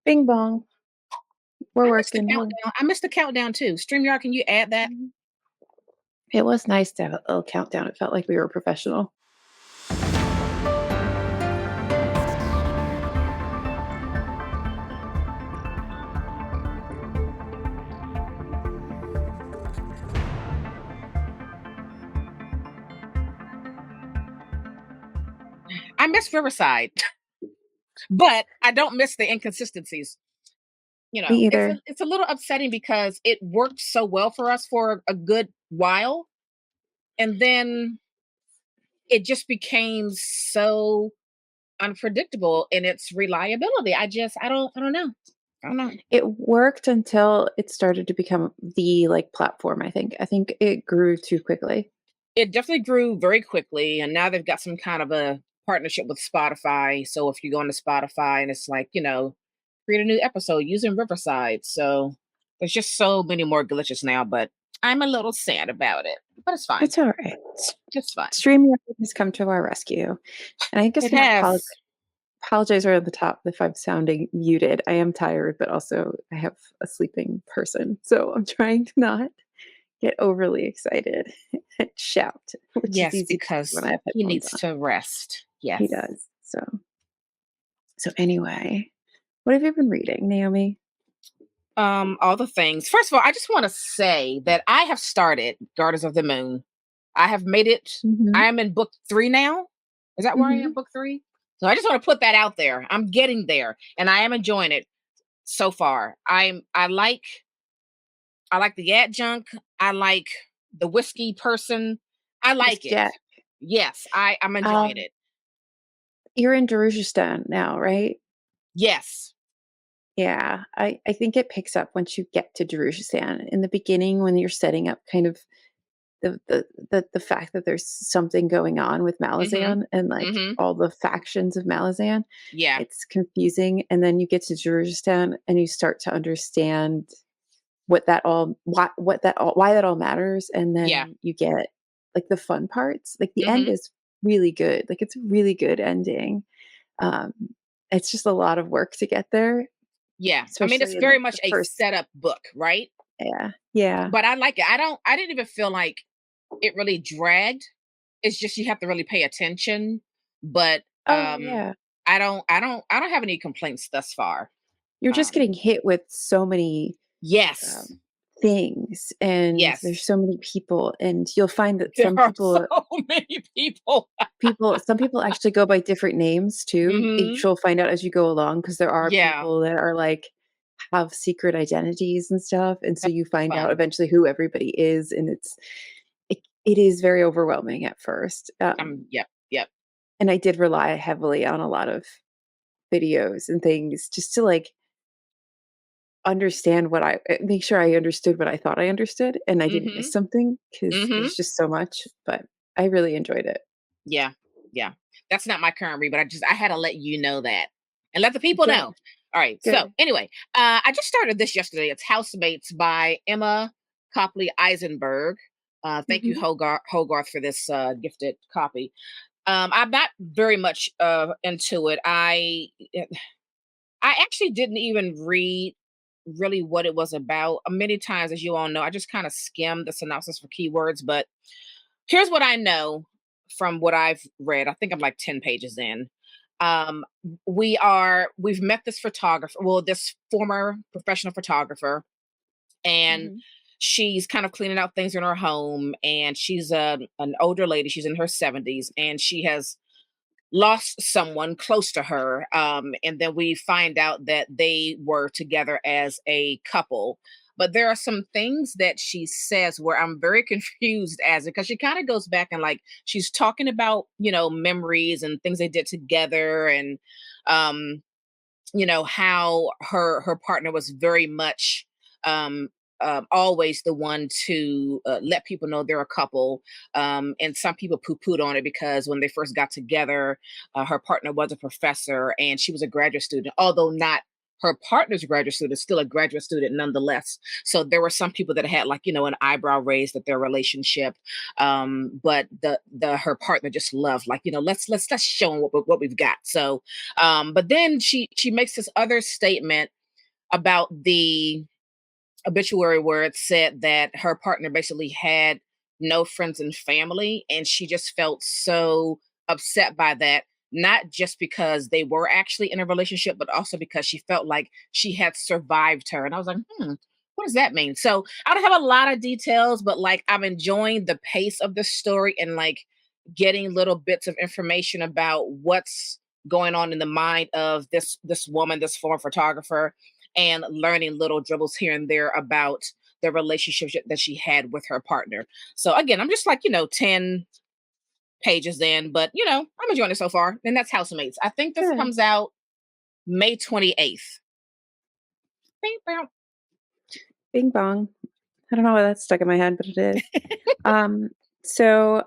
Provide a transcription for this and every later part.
Bing bong. We're I missed the working. countdown. I missed the countdown too. StreamYard, can you add that? It was nice to have a little countdown. It felt like we were professional. I miss Riverside, but I don't miss the inconsistencies. Me either. It's a little upsetting because it worked so well for us for a good while, and then it just became so unpredictable in its reliability. I don't know. I don't know. It worked until it started to become the platform, I think. I think it grew too quickly. It definitely grew very quickly, and now they've got some kind of a partnership with Spotify. So if you go into Spotify and it's like, create a new episode using Riverside. So there's just so many more glitches now, but I'm a little sad about it. But it's fine. It's all right. It's fine. StreamYard has come to our rescue. And I guess It has. apologize right at the top if I'm sounding muted. I am tired, but also I have a sleeping person. So I'm trying to not get overly excited and shout, which is Yes, easy to do because when I have he headphones needs on. to rest. Yes. He does. So anyway, what have you been reading, Naomi? All the things. First of all, I just want to say that I have started Daughters of the Moon. I have made it. Mm-hmm. I am in book 3 now. Is that where I am? Book 3? So I just want to put that out there. I'm getting there, and I am enjoying it so far. I like the adjunct. I like the whiskey person. I like it. Jack. Yes, I'm enjoying it. You're in Darujistan now, right? Yes. Yeah, I think it picks up once you get to Darujistan. In the beginning, when you're setting up kind of the fact that there's something going on with Malazan and all the factions of Malazan, yeah, it's confusing. And then you get to Darujistan and you start to understand why that all matters. And then you get the fun parts. Like the end is really good. Like it's a really good ending. It's just a lot of work to get there. Yeah. I mean, it's very much a setup book, right? Yeah. Yeah. But I like it. I didn't even feel like it really dragged. It's just you have to really pay attention. But I don't have any complaints thus far. You're just getting hit with so many things, and there's so many people, and you'll find that some people actually go by different names too. You'll find out as you go along, because there are people that are have secret identities and stuff, and so you find out eventually who everybody is, and it is very overwhelming at first. Yep. And I did rely heavily on a lot of videos and things just to understand make sure I understood what I thought I understood, and I didn't miss something, because there's just so much. But I really enjoyed it. Yeah. That's not my current read, but I had to let you know that and let the people know. All right. Good. So anyway, I just started this yesterday. It's Housemates by Emma Copley Eisenberg. Thank you, Hogarth, for this gifted copy. I'm not very much into it. I actually didn't even read really what it was about. Many times, as you all know, I just kind of skimmed the synopsis for keywords. But here's what I know from what I've read. I think I'm like 10 pages in. We've met this photographer, this former professional photographer, and she's kind of cleaning out things in her home, and she's an older lady. She's in her 70s, and she has lost someone close to her. And then we find out that they were together as a couple. But there are some things that she says where I'm very confused because she kind of goes back and she's talking about, memories and things they did together, and, how her partner was very much always the one to let people know they're a couple. And some people poo-pooed on it because when they first got together, her partner was a professor and she was a graduate student, although not her partner's graduate student, still a graduate student nonetheless. So there were some people that had an eyebrow raised at their relationship. But her partner just loved let's show them what we've got. So, but then she makes this other statement about the obituary where it said that her partner basically had no friends and family, and she just felt so upset by that, not just because they were actually in a relationship, but also because she felt like she had survived her. And I was like, what does that mean? So I don't have a lot of details, but like I'm enjoying the pace of the story and like getting little bits of information about what's going on in the mind of this woman, this former photographer, and learning little dribbles here and there about the relationship that she had with her partner. So again, I'm just like, 10 pages in, but I'm enjoying it so far. And that's Housemates. I think this Good. comes out May 28th. Bing, bow. Bing bong. I don't know why that's stuck in my head, but it is. Um, so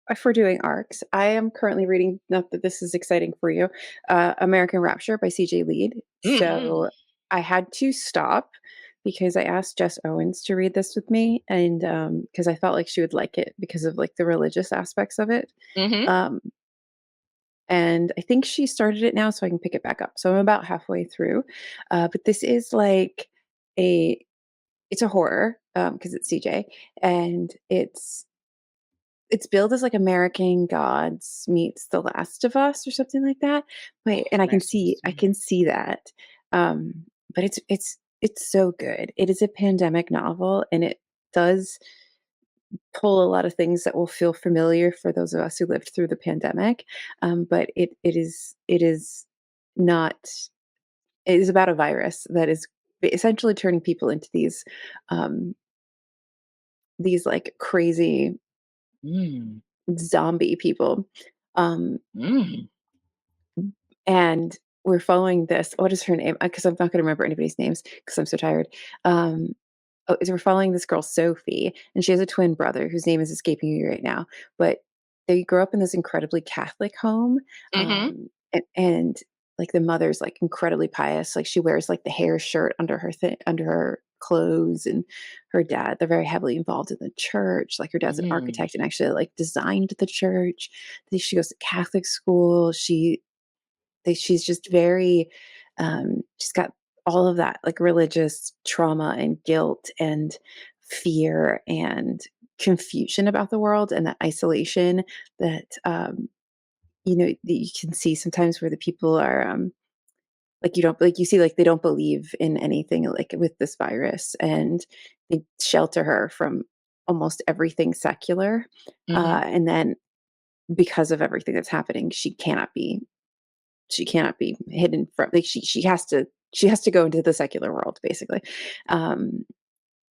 if we're doing arcs, I am currently reading, not that this is exciting for you, American Rapture by CJ Lead. Mm-hmm. So I had to stop because I asked Jess Owens to read this with me, and because I felt like she would like it because of like the religious aspects of it. Mm-hmm. Um, and I think she started it now, so I can pick it back up. So I'm about halfway through. But this is like a it's a horror because it's CJ, and it's billed as like American Gods meets The Last of Us or something like that. But and That's I interesting. can see that. But it's so good. It is a pandemic novel, and it does pull a lot of things that will feel familiar for those of us who lived through the pandemic. But it is not. It is about a virus that is essentially turning people into um, these like crazy Mm. zombie people. Um, Mm. and we're following this. What is her name? Because I'm not going to remember anybody's names because I'm so tired. Um, is we're following this girl Sophie, and she has a twin brother whose name is escaping me right now. But they grow up in this incredibly Catholic home, Mm-hmm. and like the mother's like incredibly pious. Like she wears like the hair shirt under under her clothes, and her dad they're very heavily involved in the church. Like her dad's an Mm. architect and actually like designed the church. She goes to Catholic school. She's just very she's got all of that like religious trauma and guilt and fear and confusion about the world and that isolation that that you can see sometimes where the people are like you don't like you see like they don't believe in anything like with this virus, and they shelter her from almost everything secular, Mm-hmm. and then because of everything that's happening she cannot be hidden from like she has to go into the secular world basically. Um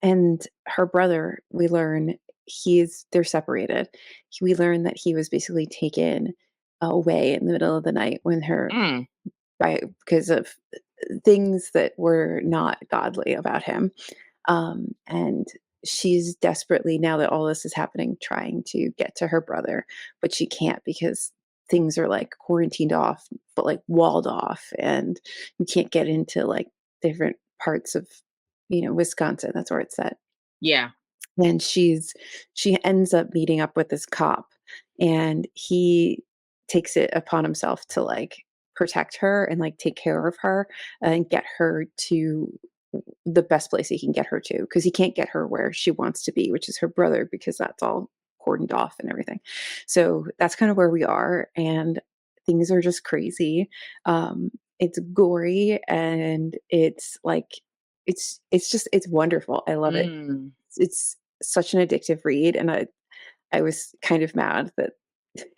and her brother, we learn they're separated. We learn that he was basically taken away in the middle of the night when her Mm. by because of things that were not godly about him. And she's desperately, now that all this is happening, trying to get to her brother, but she can't because things are like quarantined off, but like walled off, and you can't get into like different parts of, Wisconsin. That's where it's at. Yeah. And she ends up meeting up with this cop, and he takes it upon himself to like protect her and like take care of her and get her to the best place he can get her to, because he can't get her where she wants to be, which is her brother, because that's all cordoned off and everything. So that's kind of where we are, and things are just crazy. It's gory, and it's like it's wonderful. I love it. Mm. It's such an addictive read, and I was kind of mad that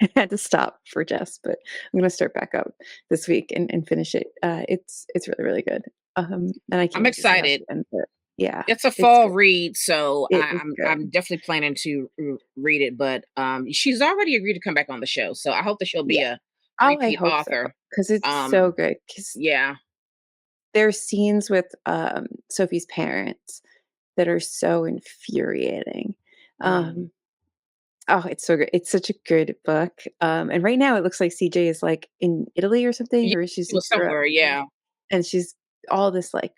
I had to stop for Jess, but I'm gonna start back up this week and finish it. It's really, really good. And I I'm can't wait to see how she excited. ends it. Yeah, It's a it's fall good. read, so It is I'm good. definitely planning to read it. But she's already agreed to come back on the show, so I hope that she'll be Yeah. a Oh, I repeat hope so, author. because it's so Um, good. Because yeah. there's scenes with, Sophie's parents that are so infuriating. Mm. Um, oh, it's so good. It's such a good book. And right now it looks like CJ is, like, in Italy or something, Yeah, or she's it in was Europe, somewhere. Yeah. and she's all this, like,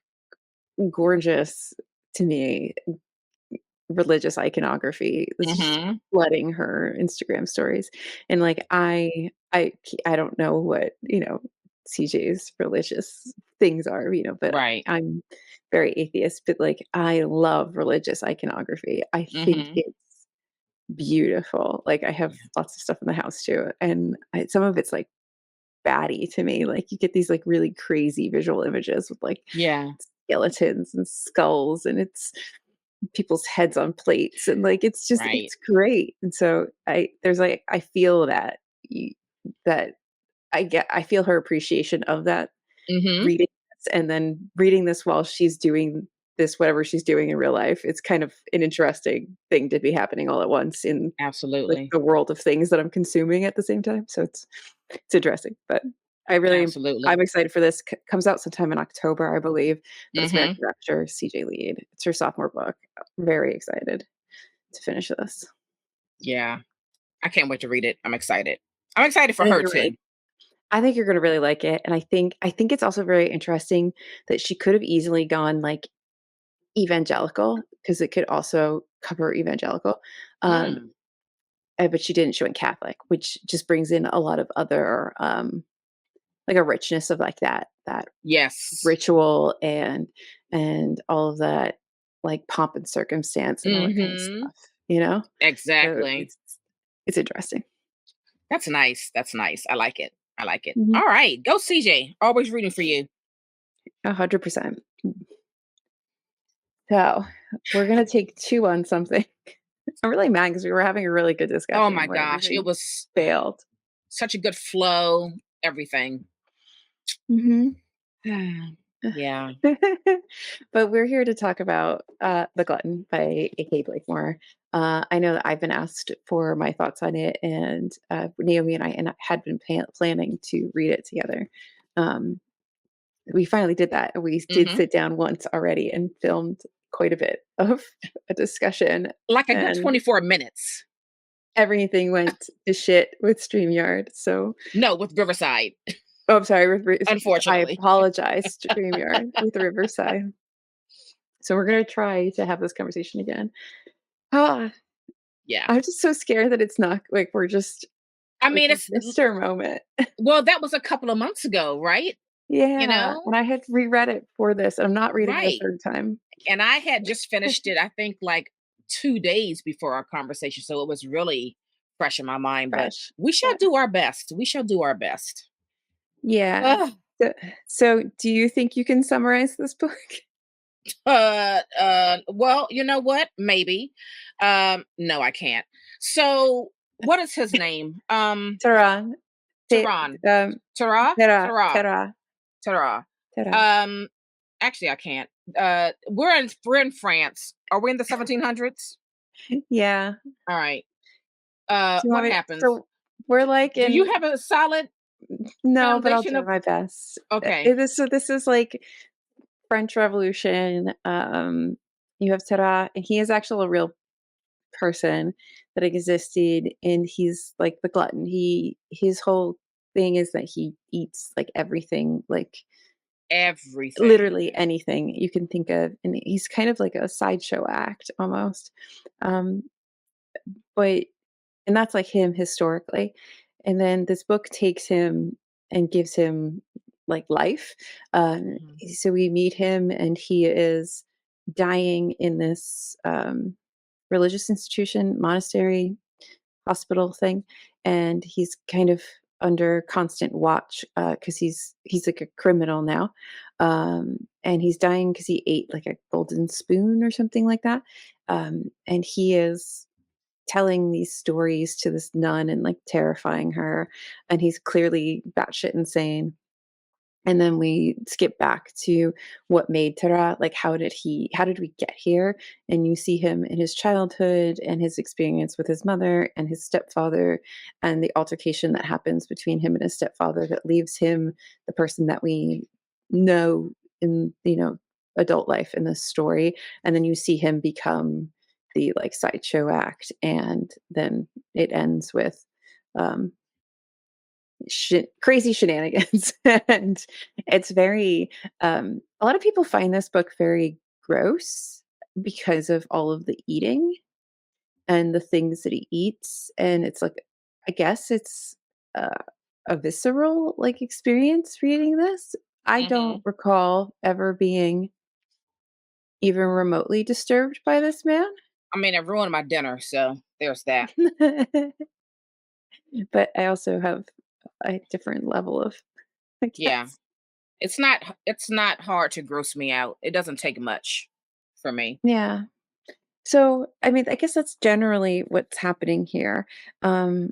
gorgeous, to me, religious iconography that's just Hmm. flooding her Instagram stories, and, like, I don't know what, CJ's religious things are, but Right. I'm very atheist, but like I love religious iconography. I think Mhm. it's beautiful. Like I have Yeah. lots of stuff in the house too, and some of it's like batty to me. Like you get these like really crazy visual images with like Yeah. skeletons and skulls, and it's people's heads on plates, and like Right. it's great. And so there's like I feel that I feel her appreciation of that Mhm. reading this, and then reading this while she's doing this, whatever she's doing in real life. It's kind of an interesting thing to be happening all at once in like Absolutely. the world of things that I'm consuming at the same time. So it's interesting, but I'm Absolutely. excited for this. Comes out sometime in October, I believe, but it's American Mhm. Rapture, CJ Lead. It's her sophomore book. I'm very excited to finish this. Yeah. I can't wait to read it. I'm excited. I'm excited I for think her you're really too. I think you're gonna really like it, and I think it's also very interesting that she could have easily gone, like, evangelical, because it could also cover evangelical, um, Mm. but she didn't. She went Catholic, which just brings in a lot of other, like, a richness of, like, that Yes. ritual and all of that, like, pomp and circumstance and all that kind of Mhm. stuff, you know? So Exactly. it's interesting. That's nice. That's nice. I like it. I like it. Mhm. All right. Go CJ. Always rooting for you. 100%. So, we're gonna take 2 on something. I'm really mad because we were having a really good Oh discussion my where gosh. It everything was failed. such a good flow. Everything. Mhm. Yeah. But we're here to talk about, The Glutton by A.K. Blakemore. I know that I've been asked for my thoughts on it, and, Naomi and I had been planning to read it together. Um, we finally did that, and we did Mhm. sit down once already and filmed quite a bit of a discussion, Like a good and 24 minutes. everything went to shit with StreamYard, so No, with Riverside, oh, I'm sorry, I unfortunately. apologize, StreamYard with Riverside. So we're gonna try to have this conversation again. Ah, Yeah. I'm just so scared that it's not like we're just I like mean, we've it's missed our moment. well, that was a couple of months ago, right? You Yeah, know? and I had reread it for this, and I'm not reading it a Right. third time. And I had just finished it, I think, like 2 days before our conversation, so it was really fresh in my mind, but Fresh. we shall Yeah. do our best. We shall do our best. Yeah. Ugh. So so do you think you can summarize this book? Well, you know what? Maybe. No, I can't. So, what is his name? Tehran. Te Tehran. Tara? Tera Tara. Tera Tara. Tera. Um, actually, I can't. We're in France. Are we in the 1700s? Yeah. All right. Do you want What me happens? so we're like Do you in have a solid no, but I'll foundation do of my best. okay. This is like French Revolution. You have Tera, and he is actually a real person that existed, and he's like the glutton. His whole thing is that he eats like everything, like Everything. literally anything you can think of, and he's kind of like a sideshow act almost. Um, but and that's like him historically. And then this book takes him and gives him like life. Mhm. So we meet him, and he is dying in this religious institution, monastery, hospital thing, and he's kind of under constant watch because he's like a criminal now, and he's dying because he ate like a golden spoon or something like that, and he is telling these stories to this nun and like terrifying her, and he's clearly batshit insane. And then we skip back to what made Tara, like how did we get here? And you see him in his childhood and his experience with his mother and his stepfather, and the altercation that happens between him and his stepfather that leaves him the person that we know in, adult life in this story. And then you see him become the like sideshow act, and then it ends with um crazy shenanigans. And it's very a lot of people find this book very gross because of all of the eating and the things that he eats, and it's like I guess it's uh, a visceral, like, experience reading this. I don't Mhm. recall ever being even remotely disturbed by this man. I mean, it ruined my dinner, so there's that. But I also have a different level of I Yeah. guess. It's not hard to gross me out. It doesn't take much for me. Yeah. So, I mean, I guess that's generally what's happening here. Um,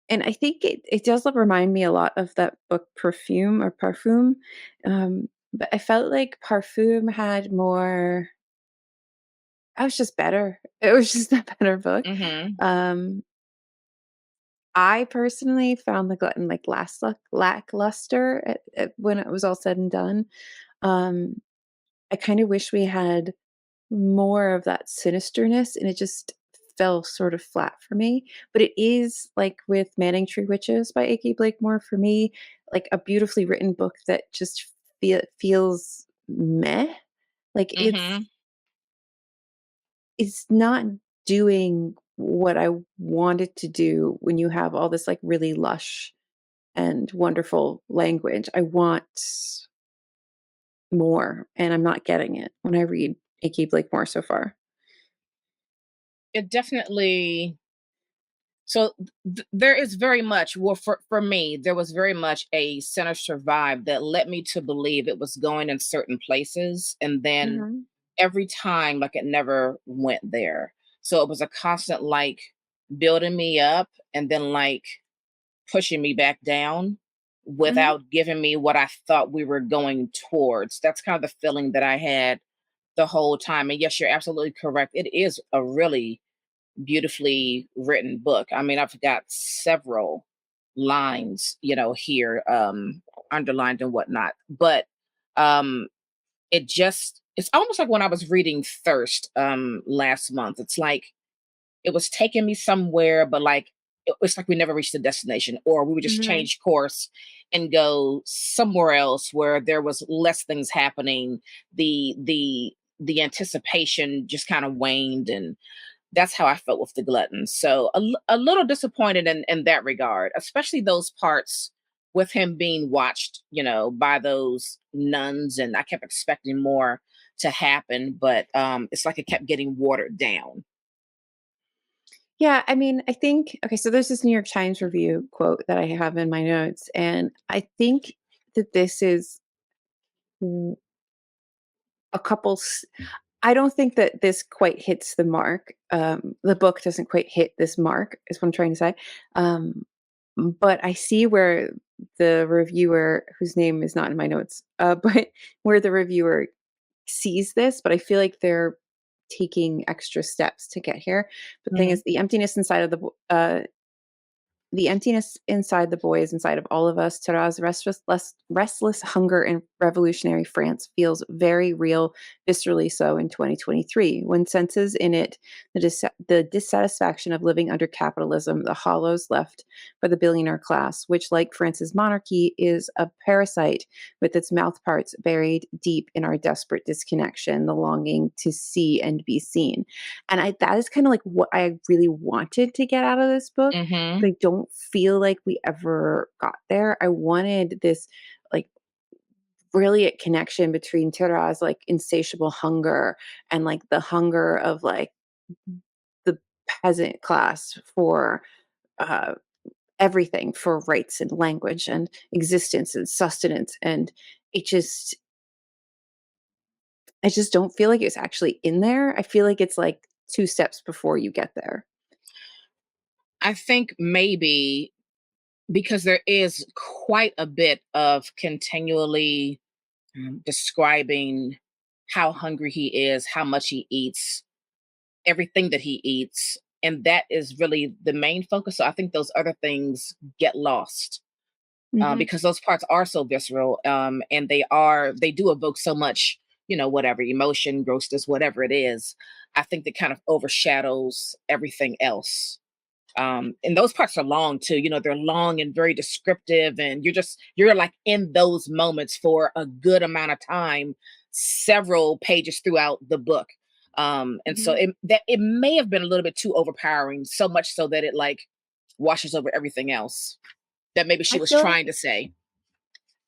and I think it does remind me a lot of that book Perfume or Parfum. But I felt like Parfum had more I was just better. It was just a better book. Mhm. Um, I personally found the Glutton like lackluster when it was all said and done. Um, I kind of wish we had more of that sinisterness, and it just fell sort of flat for me. But it is like with Manning Tree Witches by A.K. Blakemore for me, like a beautifully written book that just feels meh. Like Mhm. it's not doing what I wanted to do when you have all this like really lush and wonderful language. I want more, and I'm not getting it when I read A.K. Blakemore so far. It definitely so there is very much well for me there was very much a sinister vibe that led me to believe it was going in certain places, and then Mhm. every time like it never went there. So it was a constant like building me up and then like pushing me back down Mhm. without giving me what I thought we were going towards. That's kind of the feeling that I had the whole time. And yes, you're absolutely correct. It is a really beautifully written book. I mean, I've got several lines, here underlined and whatnot. But um it's almost like when I was reading Thirst last month. It's like it was taking me somewhere, but like it's like we never reached the destination, or we would just Mhm. change course and go somewhere else where there was less things happening. The anticipation just kind of waned, and that's how I felt with the Glutton. So a little disappointed in that regard, especially those parts with him being watched, by those nuns, and I kept expecting more to happen, but it's like it kept getting watered down. Yeah, I mean, I think okay, so there's this New York Times review quote that I have in my notes, and I think that this is w- a couple. I don't think that this quite hits the mark. The book doesn't quite hit this mark, is what I'm trying to say. Um, but I see where the reviewer, whose name is not in my notes, but where the reviewer sees this, but I feel like they're taking extra steps to get here. The thing Mhm. is, the emptiness inside the boy is inside of all of us. Taras' restless hunger in revolutionary France feels very real, viscerally so in 2023. When senses in it the dissatisfaction of living under capitalism, the hollows left by the billionaire class, which, like France's monarchy, is a parasite with its mouth parts buried deep in our desperate disconnection, the longing to see and be seen. And that is kind of like what I really wanted to get out of this book, but Mhm. I don't feel like we ever got there. I wanted this like brilliant connection between Tira's like insatiable hunger and like the hunger of like the peasant class for uh everything, for rights and language and existence and sustenance, and it just I just don't feel like it's actually in there. I feel like it's like two steps before you get there. I think maybe because there is quite a bit of continually describing how hungry he is, how much he eats, everything that he eats. And that is really the main focus. So I think those other things get lost Mhm. because those parts are so visceral, and they do evoke so much, whatever emotion, grossness, whatever it is. I think that kind of overshadows everything else. And those parts are long too. They're long and very descriptive, and you're like in those moments for a good amount of time, several pages throughout the book. And so Mhm. it may have been a little bit too overpowering, so much so that it like washes over everything else. that maybe she I was feel trying like to say.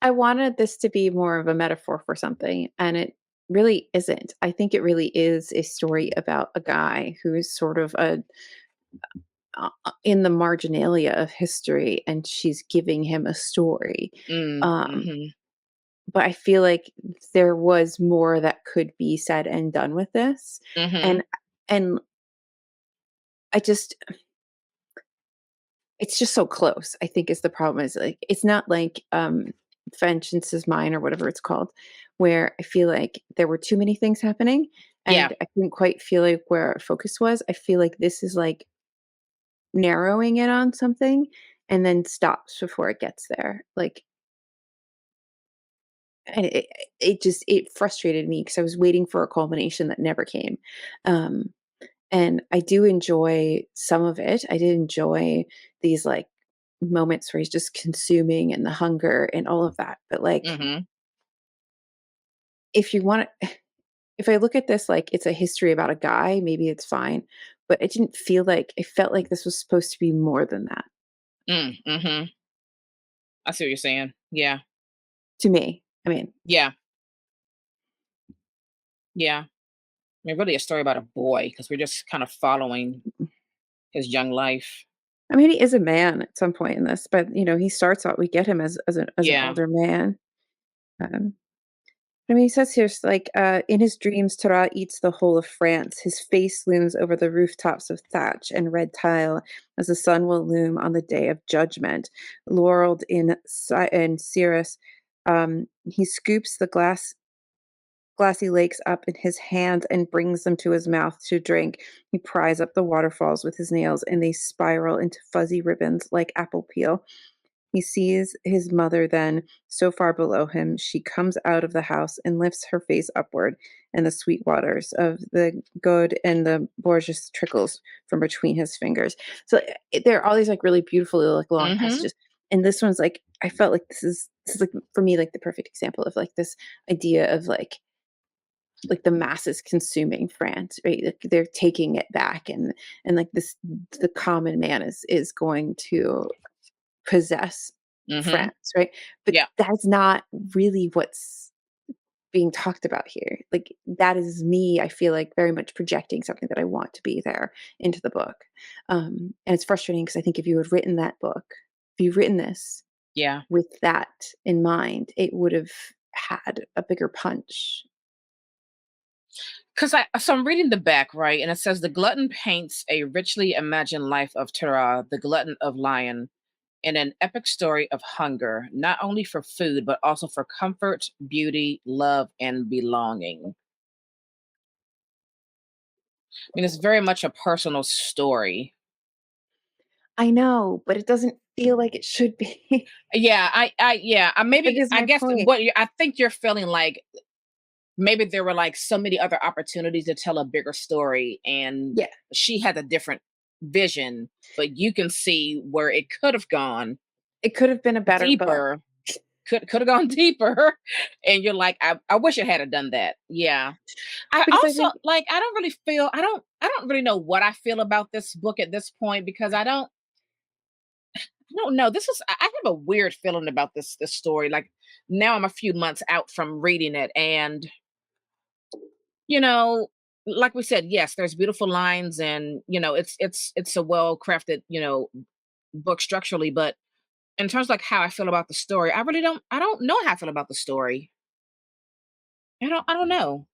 I wanted this to be more of a metaphor for something, and it really isn't. I think it really is a story about a guy who is sort of a in the marginalia of history, and she's giving him a story. Mm, Um, mhm, but I feel like there was more that could be said and done with this, mhm, and and I just it's just so close, I think is the problem is, like, it's not like, Vengeance is Mine or whatever it's called, where I feel like there were too many things happening, yeah, and I couldn't quite feel like where our focus was. I feel like this is, like, narrowing it on something and then stops before it gets there, like, and it frustrated me because I was waiting for a culmination that never came, um, and I do enjoy some of it. I did enjoy these, like, moments where he's just consuming and the hunger and all of that, but, like, mhm. if you wanna if I look at this like it's a history about a guy, maybe it's fine, but it didn't feel like it felt like this was supposed to be more than that Mhm. I see what you're saying. Yeah, to me. I mean yeah, yeah. I mean, really a story about a boy because we're just kind of following his young life. I mean, he is a man at some point in this, but, he starts out we get him as an Yeah. older man. Um, I mean, he says here, it's like, in his dreams, Tara eats the whole of France. His face looms over the rooftops of thatch and red tile, as the sun will loom on the day of judgment. Laureled in cirrus, he scoops the glassy lakes up in his hand and brings them to his mouth to drink. He pries up the waterfalls with his nails, and they spiral into fuzzy ribbons like apple peel. He sees his mother then, so far below him, she comes out of the house and lifts her face upward, and the sweet waters of the Gode and the Borges trickles from between his fingers. So there are all these like really beautiful like long Mhm. passages, and this one's like I felt like this is like for me like the perfect example of like this idea of like the masses consuming France, right? Like they're taking it back, and like this the common man is going to possess Mhm. France, right? But Yeah. that's not really what's being talked about here. Like that is me, I feel like very much projecting something that I want to be there into the book. And it's frustrating because I think if you had written that book, if you've written this Yeah. with that in mind, it would have had a bigger punch. Because I'm reading the back, right? And it says the glutton paints a richly imagined life of Terah, the glutton of lion, in an epic story of hunger, not only for food, but also for comfort, beauty, love, and belonging. I mean, it's very much a personal story. I know, but it doesn't feel like it should be. Yeah, That maybe, is I my guess point. I think you're feeling like maybe there were like so many other opportunities to tell a bigger story and Yeah, she had a different vision, but you can see where it could have gone it could have been a better book deeper, could have gone deeper. And you're like, I wish it had done that. Yeah. I because I also think like I don't really feel I don't really know what I feel about this book at this point because I don't know. I have a weird feeling about this story. Like now I'm a few months out from reading it and you know, like we said, yes, there's beautiful lines and it's a well crafted, book structurally, but in terms of like how I feel about the story, I don't know how I feel about the story. I don't know.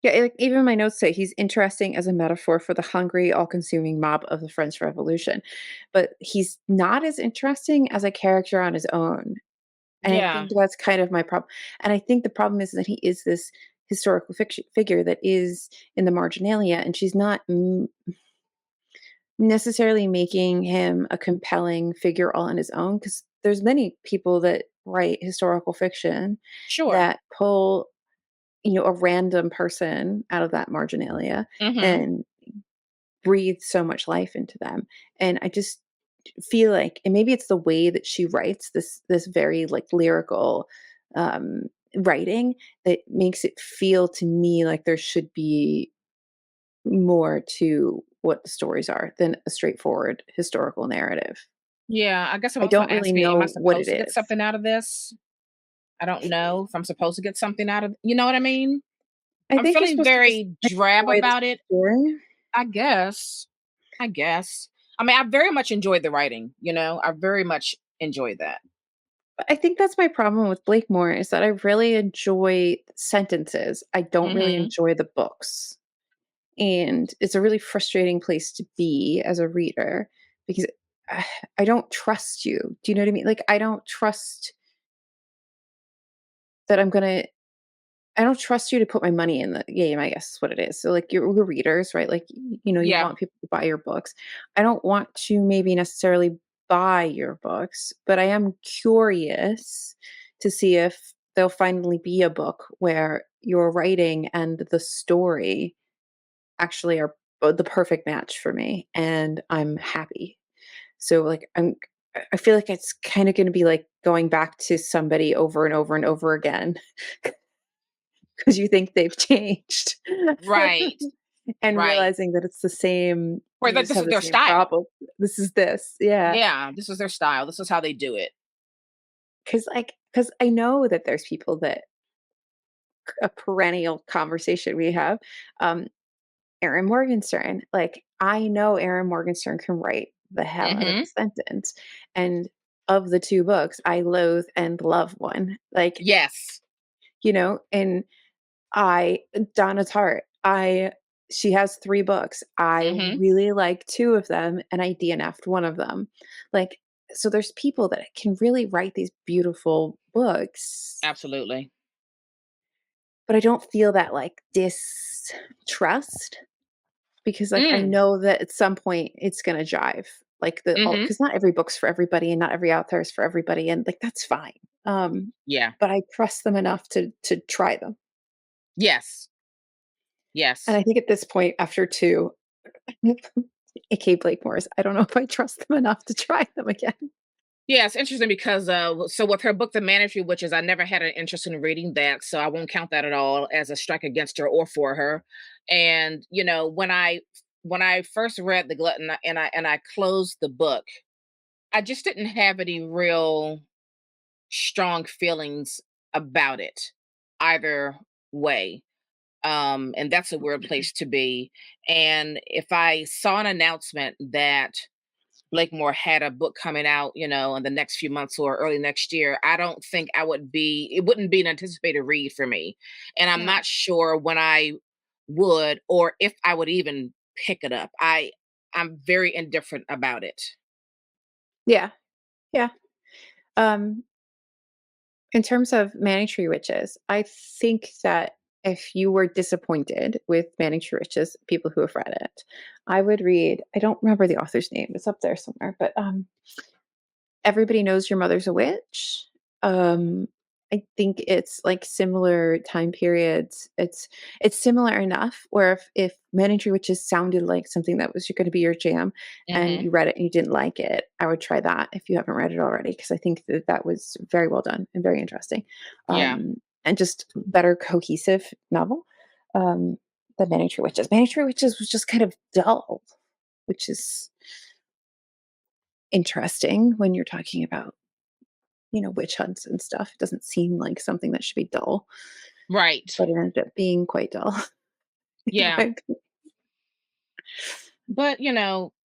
yeah, like, even my notes say he's interesting as a metaphor for the hungry, all-consuming mob of the French Revolution, but he's not as interesting as a character on his own, and I Yeah, think that's kind of my problem, and I think the problem is that he is this historical fiction figure that is in the marginalia, and she's not necessarily making him a compelling figure all on his own. Because there's many people that write historical fiction sure. that pull, a random person out of that marginalia Mhm. and breathe so much life into them, and I just feel like and maybe it's the way that she writes this very, like, lyrical, um, writing that makes it feel to me like there should be more to what the stories are than a straightforward historical narrative. Yeah, I guess I'm I also don't really asking, am I know what it supposed to get is. something out of this? I don't know if I'm supposed to get something out of, you know what I mean? I I'm think you're feeling supposed to just very drab enjoy the about it. story. I guess. I guess. I mean, I very much enjoyed the writing, I very much enjoyed that. I think that's my problem with Blakemore is that I really enjoy sentences. I don't really Mhm. enjoy the books. And it's a really frustrating place to be as a reader because I I don't trust you. Do you know what I mean? Like I don't trust that I don't trust you to put my money in the game, I guess is what it is. So like you're readers, right? Like you Yeah. want people to buy your books. I don't want to maybe necessarily buy your books, but I am curious to see if there'll finally be a book where your writing and the story actually are the perfect match for me and I'm happy. So like I feel like it's kind of going to be like going back to somebody over and over and over again because you think they've changed. Right. And Right. realizing that it's the same, Or you that just this have is the their same style. problem. This is this. Yeah. Yeah, this is their style. This is how they do it. Cuz I know that there's people that a perennial conversation we have. Um Aaron Morgenstern. Like, I know Aaron Morgenstern can write the hell out of a Mhm. sentence. And of the 2 books, I loathe and love one. Like, Yes. and I Donna Tartt, she has 3 books. I Mhm. really like 2 of them, and I DNF'd one of them. Like, so there's people that can really write these beautiful books, Absolutely. but I don't feel that, like, distrust. Because, like, I Mm. know that at some point it's gonna jive, like, Mhm. because not every book's for everybody and not every author is for everybody, and, like, that's fine. Yeah. But I trust them enough to try them. Yes. And Yes. I think at this point, after 2, AKA Blakemores, I don't know if I trust them enough to try them again. Yeah, it's interesting because so with her book The Managery Witches, I never had an interest in reading that, so I won't count that at all as a strike against her or for her. And when I first read The Glutton and I closed the book, I just didn't have any real strong feelings about it either way. And that's a weird place to be. And if I saw an announcement that Blakemore had a book coming out, in the next few months or early next year, I don't think it wouldn't be an anticipated read for me. And I'm No. not sure when I would or if I would even pick it up. I'm very indifferent about it. Yeah, yeah. Um, in terms of Manic Tree Witches, I think that if you were disappointed with Manic Tree Witches, people who have read it, I would read I don't remember the author's name, it's up there somewhere, but, Everybody Knows Your Mother's a Witch. Um, I think it's like similar time periods. It's similar enough where if Mandatory Witches sounded like something that was going to be your jam, and Mhm. you read it and you didn't like it, I would try that if you haven't read it already because I think that that was very well done and very interesting, Yeah. and just better cohesive novel than Mandatory Witches. Mandatory Witches was just kind of dull, which is interesting when you're talking about witch hunts and stuff. It doesn't seem like something that should be dull, Right. but it ended up being quite dull in my Yeah. opinion. But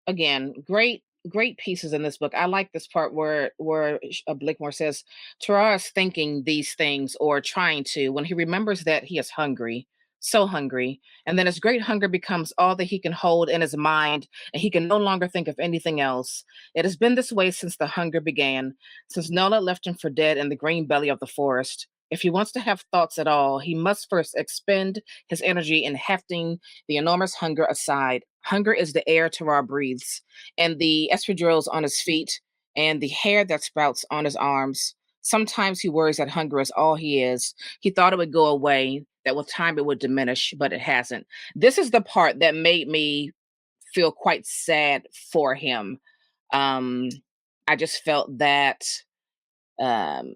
again, great pieces in this book. I like this part where Blakemore says Terrar is thinking these things or trying to when he remembers that he is hungry, so hungry, and then his great hunger becomes all that he can hold in his mind, and he can no longer think of anything else. It has been this way since the hunger began, since Nola left him for dead in the green belly of the forest. If he wants to have thoughts at all, he must first expend his energy in hefting the enormous hunger aside. Hunger is the air Terrar breathes, and the espadrilles on his feet, and the hair that sprouts on his arms. Sometimes he worries that hunger is all he is. He thought it would go away, that with time it would diminish, but it hasn't. This is the part that made me feel quite sad for him. Um, I just felt that um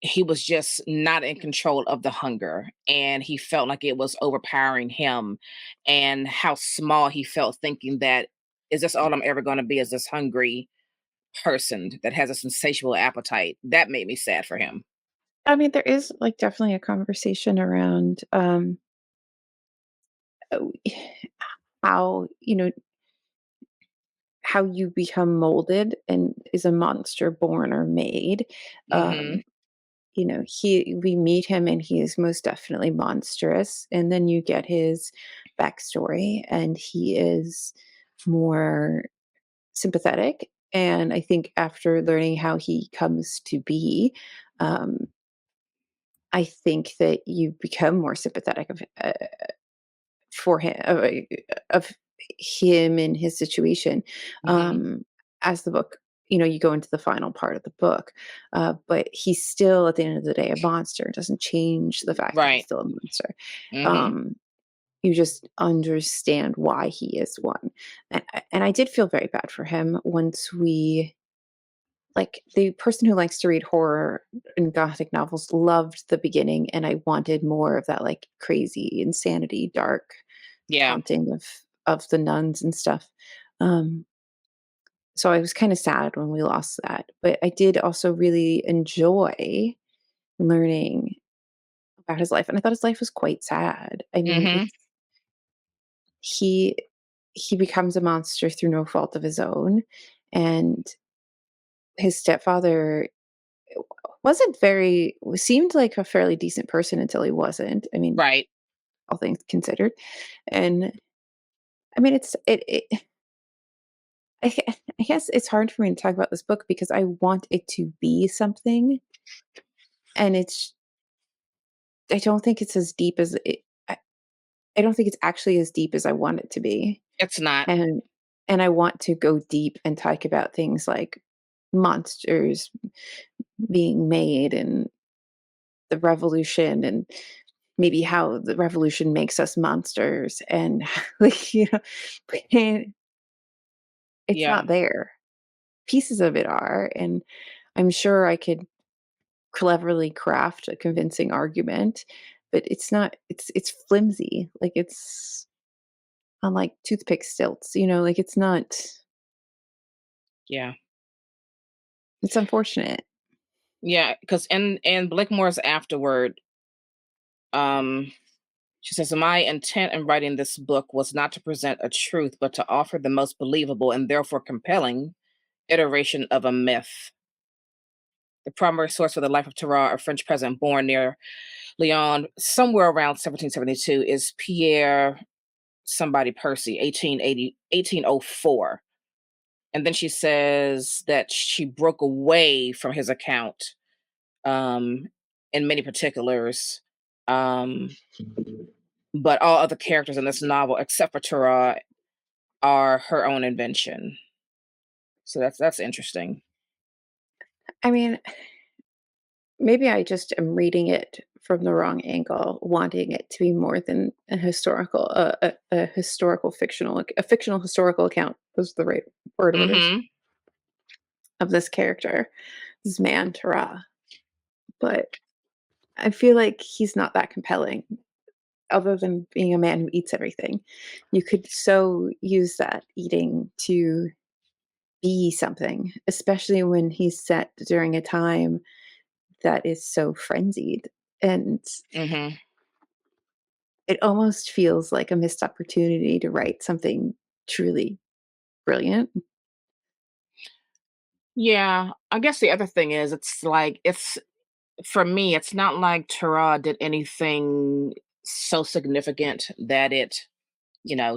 he was just not in control of the hunger and he felt like it was overpowering him and how small he felt thinking that is this all I'm ever going to be is this hungry person that has a insatiable appetite. That made me sad for him. I mean, there is like definitely a conversation around uh, how, how you become molded and is a monster born or made. Mhm. We meet him and he is most definitely monstrous. And then you get his backstory and he is more sympathetic. And I think after learning how he comes to be, um, I think that you become more sympathetic for him of him and his situation Mhm. as the book, you go into the final part of the book, but he's still at the end of the day a monster. It doesn't change the fact that he's Right. still a monster. Mhm. um you just understand why he is one. And I did feel very bad for him once we, like, the person who likes to read horror and gothic novels loved the beginning, and I wanted more of that, like, crazy insanity, dark Yeah. haunting of the nuns and stuff. Um, so I was kinda sad when we lost that, but I did also really enjoy learning about his life, and I thought his life was quite sad. I mean, Mhm. he he becomes a monster through no fault of his own, and his stepfather wasn't very seemed like a fairly decent person until he wasn't. I mean, Right. all things considered. And I mean, I guess it's hard for me to talk about this book because I want it to be something, and I don't think it's as deep as I don't think it's actually as deep as I want it to be. It's not. And I want to go deep and talk about things like monsters being made and the revolution and maybe how the revolution makes us monsters and like, but it's Yeah. not there. Pieces of it are, and I'm sure I could cleverly craft a convincing argument, but it's not it's flimsy. Like it's on like toothpick stilts, like it's not Yeah. it's unfortunate. Yeah, because in Blakemore's afterward, um, she says, "My intent in writing this book was not to present a truth, but to offer the most believable and therefore compelling iteration of a myth. The primary source for the life of Tarot, a French peasant born near Lyon, somewhere around 1772, is Pierre somebody Percy, 1804." And then she says that she broke away from his account um, in many particulars. Um, but all other characters in this novel, except for Tara, are her own invention. So that's interesting. I mean, maybe I just am reading it from the wrong angle, wanting it to be more than a historical fictional, like a fictional historical account was the right word of it, Hmm. of this character, this man Tara. But I feel like he's not that compelling, other than being a man who eats everything. You could so use that eating to be something, especially when he's set during a time that is so frenzied. And Hmm. it almost feels like a missed opportunity to write something truly brilliant. Yeah, I guess the other thing is, it's like it's for me. It's not like Tara did anything so significant that it,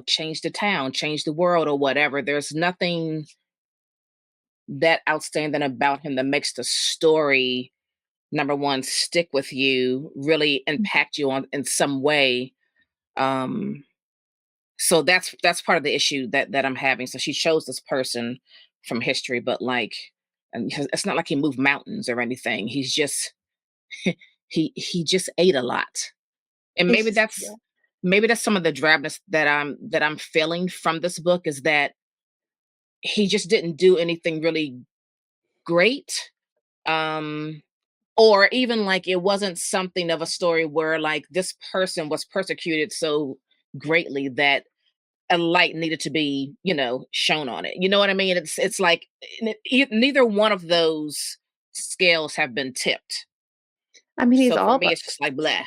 changed the town, changed the world, or whatever. There's nothing that outstanding about him that makes the story, number one, stick with you, really Mhm. impact you on in some way. Um, so that's part of the issue that I'm having. So she chose this person from history, but like, and it's not like he moved mountains or anything. He's just he just ate a lot, and It's just yeah. maybe that's some of the drabness that I'm feeling from this book, is that he just didn't do anything really great. Um, or even like it wasn't something of a story where like this person was persecuted so greatly that a light needed to be, shown on it. You know what I mean? It's like neither one of those scales have been tipped. I mean, So for me, it's just like bleh.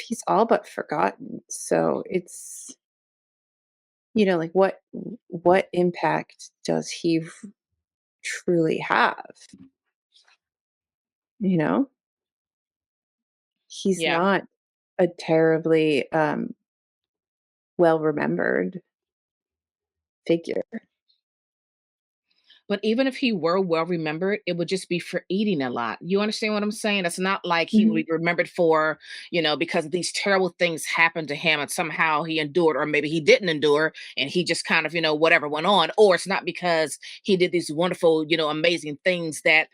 he's all but forgotten. So it's, like what impact does he truly have? You know? He's Yeah. not a terribly well remembered figure. But even if he were well remembered, it would just be for eating a lot. You understand what I'm saying? It's not like he would Mhm. be remembered for, because these terrible things happened to him and somehow he endured, or maybe he didn't endure and he just kind of, whatever went on. Or it's not because he did these wonderful, amazing things that,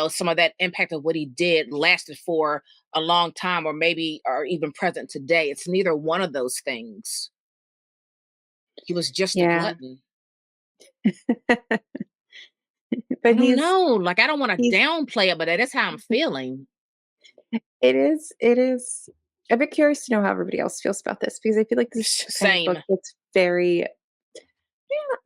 some of that impact of what he did lasted for a long time or maybe are even present today. It's neither one of those things. He was just a Yeah. glutton. I But don't know. Like, I don't want to he's downplay it, but that is how I'm feeling. it is I'm a bit curious to know how everybody else feels about this because I feel like this is the kind of book Same. that's very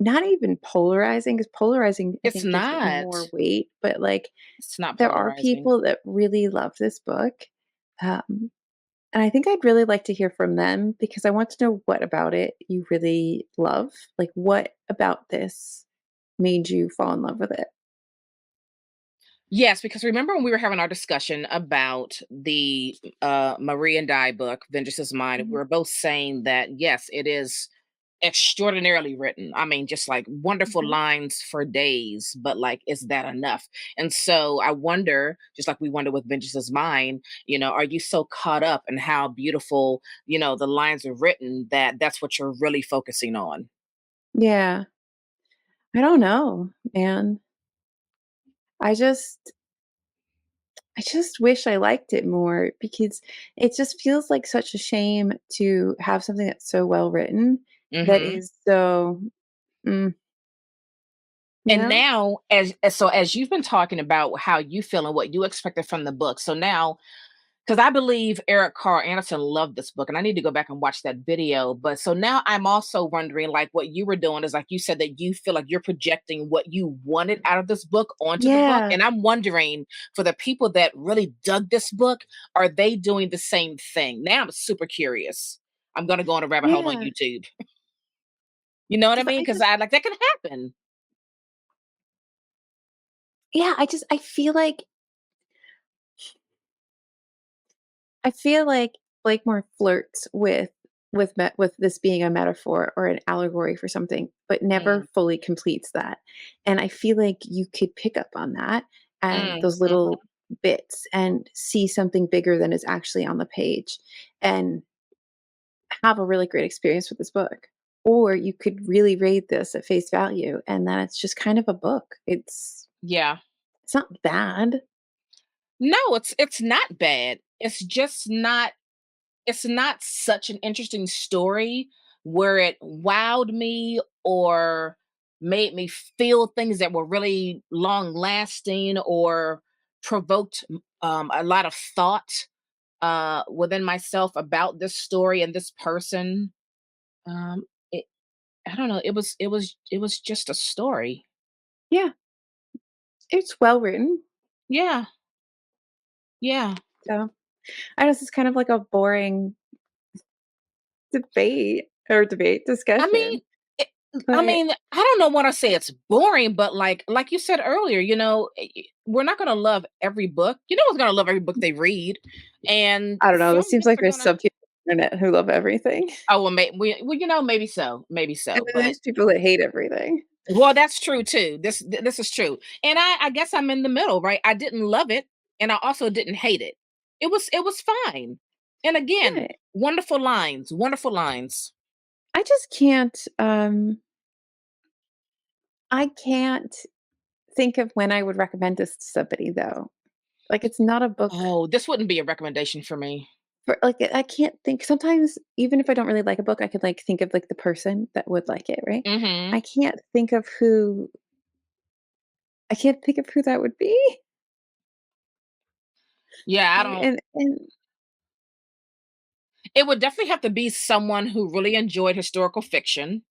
not even polarizing, because polarizing, I It's think, gives it more not. weight, but, like, It's not there are polarizing. people that really love this book, um, and I think I'd really like to hear from them because I want to know what about it you really love. Like, what about this made you fall in love with it? Yes, because remember when we were having our discussion about the Marie and Di book, Vengeance is Mine, we Mhm. were both saying that yes, it is extraordinarily written. I mean, just like wonderful Mhm. lines for days, but like, is that enough? And so I wonder, just like we wonder with Vengeance is Mine, are you so caught up in how beautiful, the lines are written that that's what you're really focusing on? Yeah. I don't know, man. I just I just wish I liked it more because it just feels like such a shame to have something that's so well written that Hmm. is so, mm, you And know? now, as you've been talking about how you feel and what you expected from the book, so now, because I believe Eric Carr Anderson loved this book, and I need to go back and watch that video. But so now I'm also wondering, like what you were doing is like you said that you feel like you're projecting what you wanted out of this book onto the book. Yeah. And I'm wondering for the people that really dug this book, are they doing the same thing? Now I'm super curious. I'm gonna go on a rabbit hole on Yeah. YouTube. You know what I 'Cause mean? I Because just I like that can happen. yeah, I feel like Blakemore flirts with this being a metaphor or an allegory for something, but never Mm, fully completes that. And I feel like you could pick up on that and mm, those mhm. little bits and see something bigger than is actually on the page and have a really great experience with this book. Or you could really read this at face value and then it's just kind of a book. Yeah. It's not bad. No, it's not bad. It's not such an interesting story where it wowed me or made me feel things that were really long lasting or provoked a lot of thought within myself about this story and this person. Um it, I don't know, it was just a story. Yeah, it's well written. Yeah. Yeah. So I know this is kind of like a boring debate I mean, discussion, it I but mean, I don't know wanna say it's boring, but like you said earlier, we're not gonna love every book. No one's gonna love every book they read, and I don't know, this some seems books like are there's gonna some people on the internet who love everything, oh, well, maybe and so, then but there's people that hate everything. well, that's true too. This is true, and I guess I'm in the middle, right? I didn't love it, and I also didn't hate it. It was fine, and again, Right. wonderful lines, wonderful lines. I just can't think of when I would recommend this to somebody, though. Like, it's not a book Oh, this wouldn't be a recommendation for me. for like, I can't think sometimes even if I don't really like a book, I could, like, think of, like, the person that would like it, right? Mhm. I can't think of who I can't think of who that would be. Yeah, I Right, don't and It would definitely have to be someone who really enjoyed historical fiction,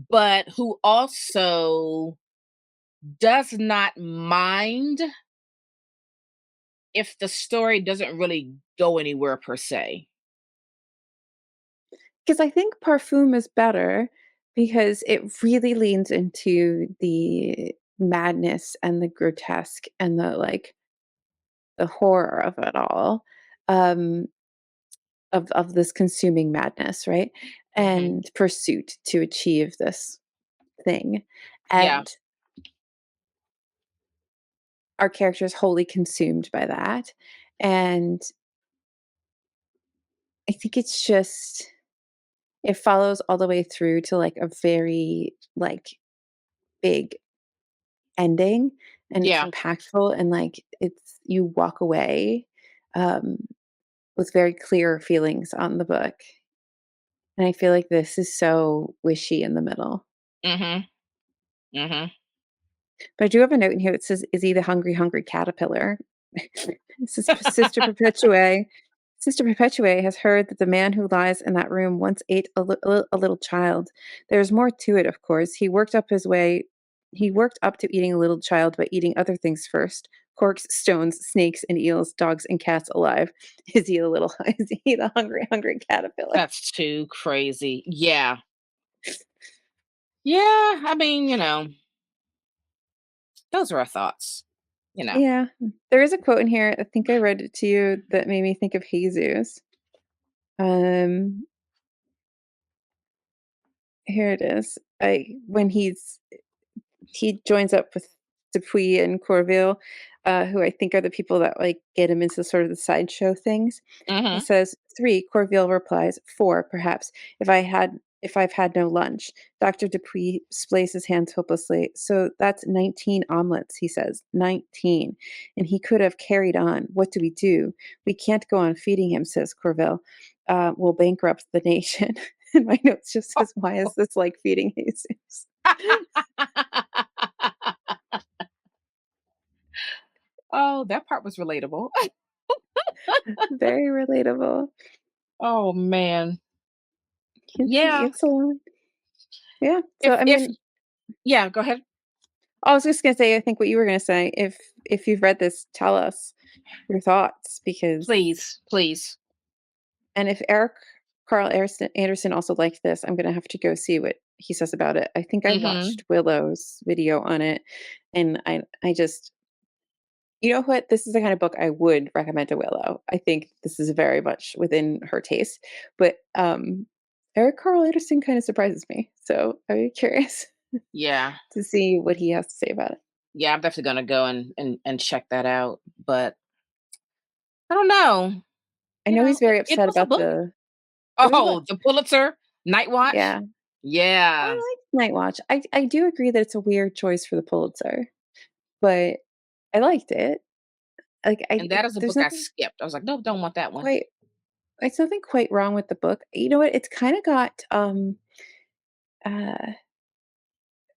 but who also does not mind if the story doesn't really go anywhere per se. 'Cause I think Parfum is better because it really leans into the madness and the grotesque and the, like, the horror of it all, um, of this consuming madness, right? Mhm. And pursuit to achieve this thing, Yeah. and our character is wholly consumed by that, and I think it's just it follows all the way through to, like, a very, like, big ending, and it's Yeah. impactful, and, like, it's you walk away, um, with very clear feelings on the book, and I feel like this is so wishy in the middle. Mhm. Mhm. But I do have a note in here that says, "Is he the hungry, hungry caterpillar?" This is Sister Perpetuae has heard that the man who lies in that room once ate a little child. There's more to it, of course. He worked up to eating a little child by eating other things first. Corks, stones, snakes, and eels, dogs, and cats alive. Is he the hungry, hungry caterpillar? That's too crazy. Yeah. Yeah, I mean, those are our thoughts, you know. Yeah. There is a quote in here, I think I read it to you, that made me think of Jesus. Um, Here it is. He joins up with Dupuy and Corville, who I think are the people that, like, get him into sort of the sideshow things. He Mhm. says, "3," Corville replies, "4, perhaps, if I've had no lunch." Dr. Dupuy splays his hands hopelessly. "So that's 19 omelets," he says. 19. And he could have carried on. What do we do? We can't go on feeding him, says Corville. We'll bankrupt the nation." And my notes just says, "Why is this like feeding Jesus?" Oh, that part was relatable. Very relatable. Oh, man. Yeah. It's a lot. Yeah. So, If I if mean, Yeah, go ahead. I was just gonna say, I think what you were gonna say, if you've read this, tell us your thoughts because Please, please. and if Eric Carl Anderson also liked this, I'm gonna have to go see what he says about it. I think I Mhm. watched Willow's video on it, and I just you know what? This is the kind of book I would recommend to Willow. I think this is very much within her taste, but, Eric Carl Anderson kinda surprises me, so I'd be curious Yeah. to see what he has to say about it. Yeah, I'm definitely gonna go and check that out, but I don't know, I know he's it very it upset was a about book. it was a book. Oh, the Pulitzer, Night Watch? Yeah. Yeah, I like Night Watch. I do agree that it's a weird choice for the Pulitzer, but I liked it. Like, and that is a there's book I nothing skipped. I was like, "Nope, don't want that one." quite there's nothing quite wrong with the book. You know what? It's kinda got, uh,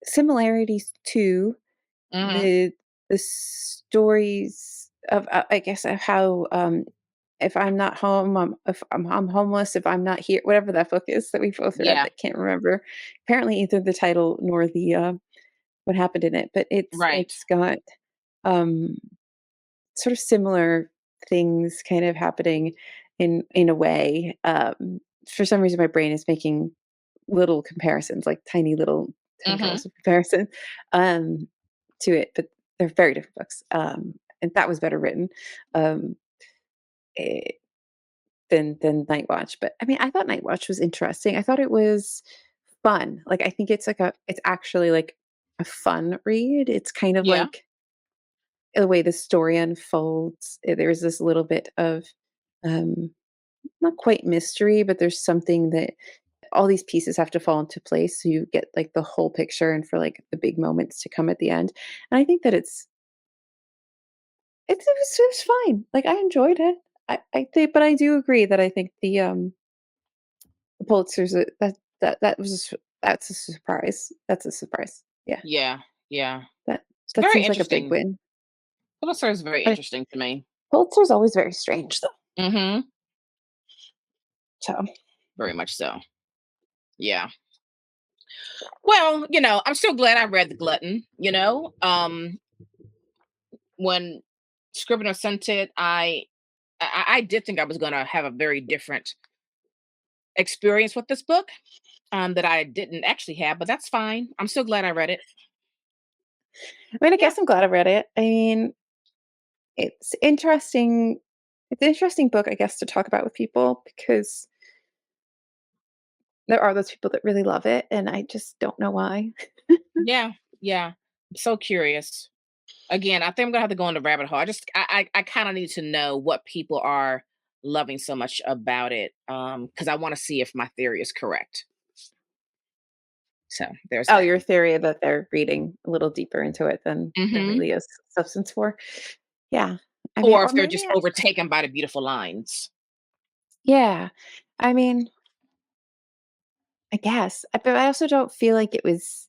similarities to Mhm. the stories of, I guess, of how, if I'm not home, if I'm homeless, if I'm not here, whatever that book is that we both read Yeah, that can't remember. Apparently either the title nor the, what happened in it, but right. it's got, um, sort of similar things kind of happening in a way. For some reason, my brain is making little comparisons, like tiny little Mhm. tendrils of comparison, um, to it, but they're very different books. And that was better written, um, eh, than Night Watch. But I mean, I thought Night Watch was interesting. I thought it was fun. Like, I think it's actually like a fun read. It's kind of Yeah. like the way the story unfolds. There's this little bit of, um, not quite mystery, but there's something that all these pieces have to fall into place so you get like the whole picture and for like the big moments to come at the end. And I think that it was fine. Like, I enjoyed it. I think, but I do agree that I think the Pulitzer's that was that's a surprise. That's a surprise. Yeah, Yeah, yeah. that It's that very seems like a big interesting. win. Pulitzer is very But interesting to me. Pulitzer's always very strange though. Mhm. So, Very much so. Yeah. Well, I'm still glad I read The Glutton. When Scrivener sent it, I did think I was going to have a very different experience with this book, that I didn't actually have, but that's fine. I'm still glad I read it. I mean, I Yeah. guess I'm glad I read it. I mean, it's interesting. It's an interesting book, I guess, to talk about with people because there are those people that really love it, and I just don't know why. Yeah. Yeah. I'm so curious. Again, I think I'm gonna have to go in the rabbit hole. I kind of need to know what people are loving so much about it. Because I want to see if my theory is correct. So there's Oh, that. your theory that they're reading a little deeper into it than there Hmm. really is substance for. Yeah. I mean, Or or if they're maybe just overtaken by the beautiful lines. yeah. I mean, I guess. But I also don't feel like it was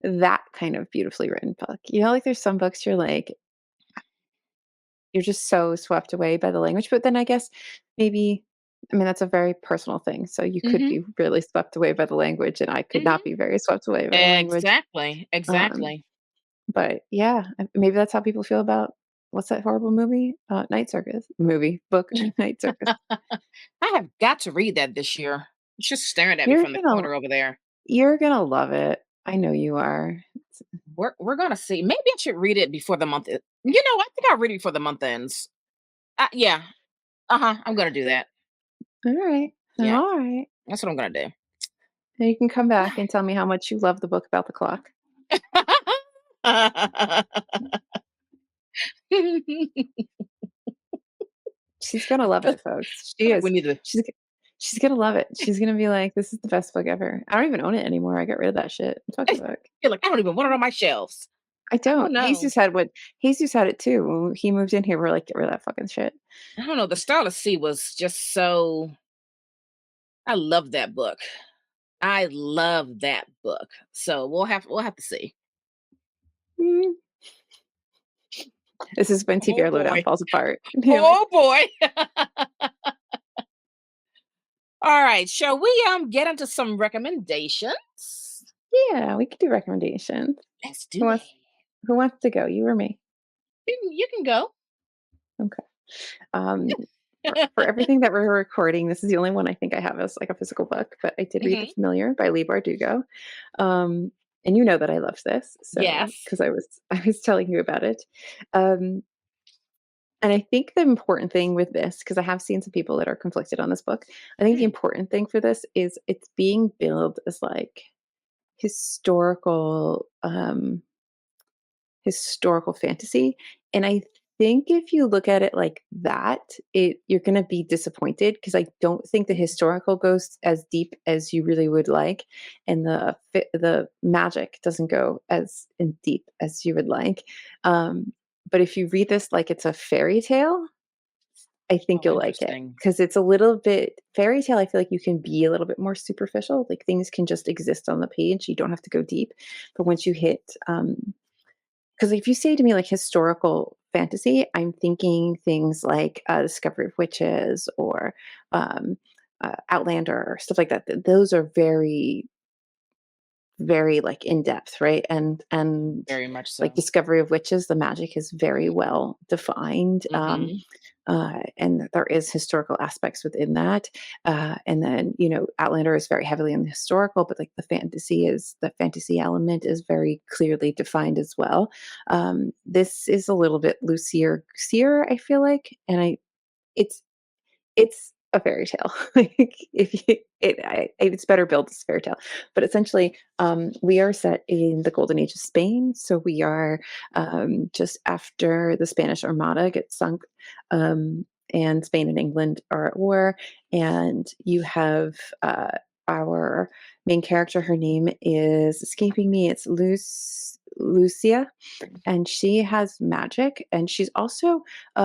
that kind of beautifully written book. Like there's some books you're just so swept away by the language. But then I guess maybe, I mean, that's a very personal thing. So you could Hmm. be really swept away by the language, and I could not Hmm. be very swept away by the language. Exactly. Um, Exactly. but yeah, maybe that's how people feel about what's that horrible movie? Night Circus movie book, Night Circus. I have got to read that this year. It's just staring at me You're from the gonna corner over there. you're gonna love it. I know you are. We're gonna see. Maybe I should read it before the month. I think I'll read it before the month ends. Yeah. Uh-huh. I'm gonna do that. All right, Yeah. all right. That's what I'm gonna do. Now you can come back and tell me how much you love the book about the clock. She's gonna love it, folks. She We is. need to. She's gonna love it. She's gonna be like, "This is the best book ever." I don't even own it anymore. I got rid of that shit. Fuck the book. Feel like I don't even want it on my shelves. I I don't don't. know. Jesus had it too. When he moved in here, we're like, "Get rid of that fucking shit." I don't know. The Starless Sea was just so. I love that book. I love that book. So we'll have to see. Mm. This is when Oh TBR Lowdown boy. falls apart. You're like, Oh boy. All right. Shall we get into some recommendations? "Yeah, we could do recommendations. Let's do Who that. wants Who wants to go? You or me?" You can go. Okay. Um, for everything that we're recording, this is the only one I think I have as like a physical book, but I did read The Hmm. Familiar by Leigh Bardugo. Um, and you know that I love this, so Yes. because I was telling you about it. Um, and I think the important thing with this, because I have seen some people that are conflicted on this book, I think the Mm. important thing for this is it's being billed as like historical historical fantasy. And I think if you look at it like that, you're going to be disappointed because I don't think the historical goes as deep as you really would like, and the magic doesn't go as in deep as you would like. But if you read this like it's a fairy tale, I think Oh, you'll like it interesting. because it's a little bit fairy tale. I feel like you can be a little bit more superficial. Like things can just exist on the page. You don't have to go deep. But once you hit because if you say to me like historical fantasy, I'm thinking things like Discovery of Witches or um, Outlander or stuff like that. Those are very, very like in depth, right? And Very much like so. Discovery of Witches, the magic is very well defined. Hmm. And there is historical aspects within that. And then, Outlander is very heavily in the historical, but like the fantasy element is very clearly defined as well. This is a little bit loosier, I feel like. It's it's a fairy tale. Like if you, it's better built as a fairy tale. But essentially, we are set in the golden age of Spain. So we are just after the Spanish Armada gets sunk, and Spain and England are at war. And you have our main character. Her name is escaping me. It's Lucia, and she has magic, and she's also I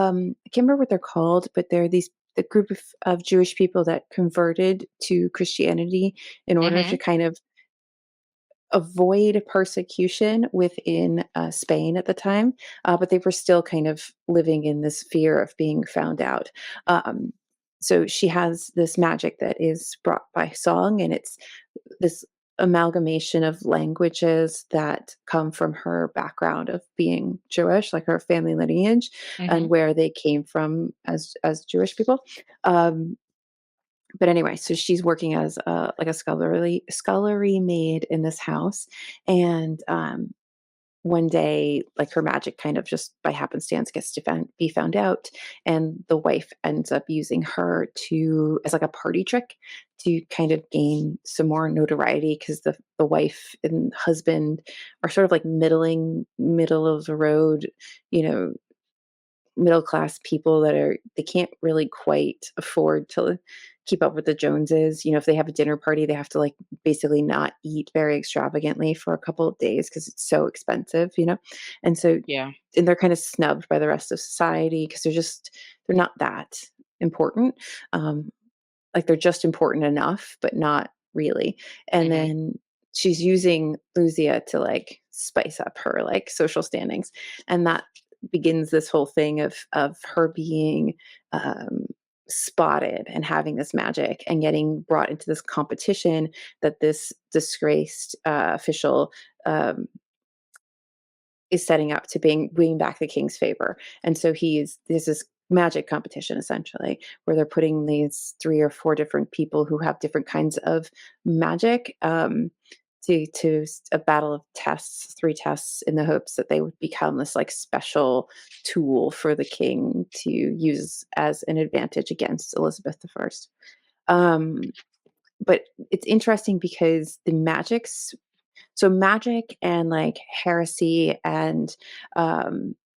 can't remember what they're called, but they're the group of Jewish people that converted to Christianity in order to Hmm. kind of avoid persecution within Spain at the time, but they were still kind of living in this fear of being found out. Um, so she has this magic that is brought by song, and it's this amalgamation of languages that come from her background of being Jewish, like her family lineage and Mhm. where they came from as Jewish people. Um, but anyway, so she's working as like a scullery maid in this house, and one day, like, her magic kind of just by happenstance gets to be found out, and the wife ends up using her to as like a party trick to kind of gain some more notoriety because the wife and husband are sort of like middle of the road, you know, middle class people that are they can't really quite afford to keep up with the Joneses. You know, if they have a dinner party, they have to like basically not eat very extravagantly for a couple of days because it's so expensive, you know? And so Yeah. and they're kind of snubbed by the rest of society because they're not that important. Um, like they're just important enough, but not really. And Mhm. then she's using Lucia to like spice up her like social standings. And that begins this whole thing of her being um spotted and having this magic and getting brought into this competition that this disgraced official um is setting up to bring back the king's favor. And so there's this magic competition essentially where they're putting these 3 or 4 different people who have different kinds of magic a battle of tests, 3 tests in the hopes that they would become this like special tool for the king to use as an advantage against Elizabeth I. But it's interesting because magic and like heresy and